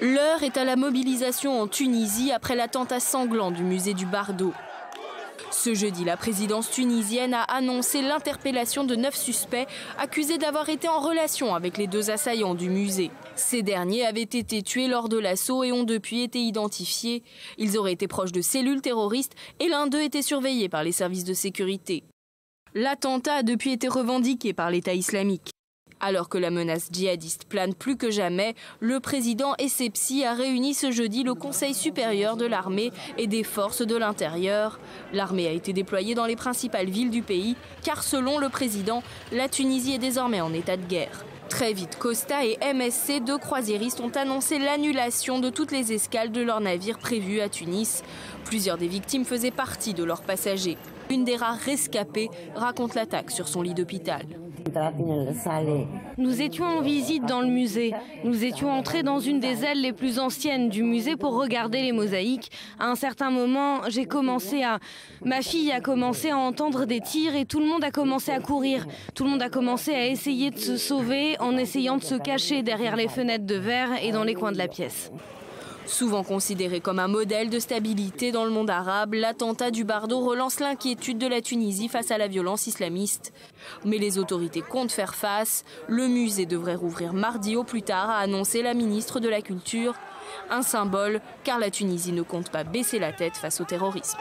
L'heure est à la mobilisation en Tunisie après l'attentat sanglant du musée du Bardo. Ce jeudi, la présidence tunisienne a annoncé l'interpellation de 9 suspects accusés d'avoir été en relation avec les 2 assaillants du musée. Ces derniers avaient été tués lors de l'assaut et ont depuis été identifiés. Ils auraient été proches de cellules terroristes et l'un d'eux était surveillé par les services de sécurité. L'attentat a depuis été revendiqué par l'État islamique. Alors que la menace djihadiste plane plus que jamais, le président Essebsi a réuni ce jeudi le Conseil supérieur de l'armée et des forces de l'intérieur. L'armée a été déployée dans les principales villes du pays, car selon le président, la Tunisie est désormais en état de guerre. Très vite, Costa et MSC, 2 croisiéristes, ont annoncé l'annulation de toutes les escales de leurs navires prévus à Tunis. Plusieurs des victimes faisaient partie de leurs passagers. Une des rares rescapées raconte l'attaque sur son lit d'hôpital. Nous étions en visite dans le musée. Nous étions entrés dans une des ailes les plus anciennes du musée pour regarder les mosaïques. À un certain moment, ma fille a commencé à entendre des tirs et tout le monde a commencé à courir. Tout le monde a commencé à essayer de se sauver en essayant de se cacher derrière les fenêtres de verre et dans les coins de la pièce. Souvent considéré comme un modèle de stabilité dans le monde arabe, l'attentat du Bardo relance l'inquiétude de la Tunisie face à la violence islamiste. Mais les autorités comptent faire face. Le musée devrait rouvrir mardi au plus tard, a annoncé la ministre de la Culture. Un symbole, car la Tunisie ne compte pas baisser la tête face au terrorisme.